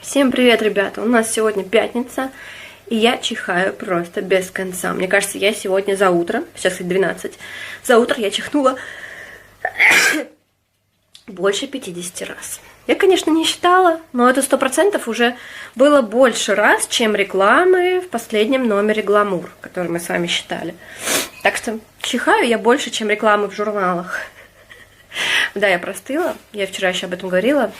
Всем привет, ребята! У нас сегодня пятница, и я чихаю просто без конца. Мне кажется, я сегодня за утро, сейчас, кстати, 12, за утро я чихнула больше 50 раз. Я, конечно, не считала, но это 100% уже было больше раз, чем рекламы в последнем номере «Гламур», который мы с вами считали. Так что чихаю я больше, чем рекламы в журналах. Да, я простыла, я вчера еще об этом говорила.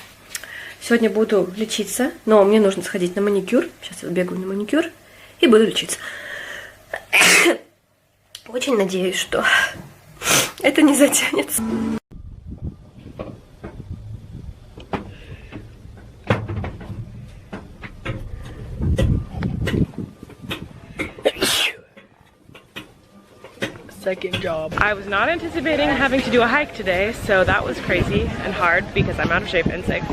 Сегодня буду лечиться, но мне нужно сходить на маникюр. Сейчас я бегаю на маникюр и буду лечиться. Очень надеюсь, что это не затянется. Second job. I was not anticipating having to do a hike today, so that was crazy and hard because I'm out of shape and sick.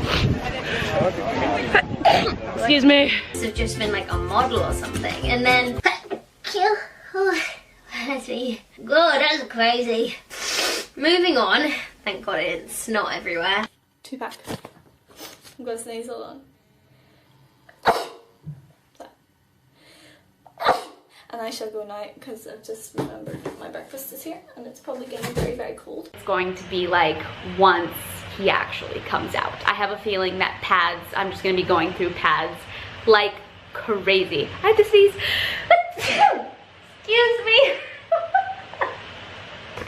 Excuse me. This has just been like a model or something, and then let's see. God, that's crazy. Moving on. Thank God it's not everywhere. 2-pack. I'm gonna sneeze a lot. And I shall go now because I've just remembered my breakfast is here and it's probably getting very, very cold. It's going to be like once he actually comes out. I have a feeling that pads, I'm just gonna be going through pads like crazy. I have to sneeze. Excuse me.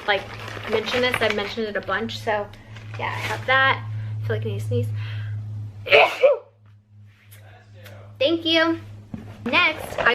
Like, mention this, I've mentioned it a bunch, so yeah, I have that. I feel like I need to sneeze. Thank you. Next, I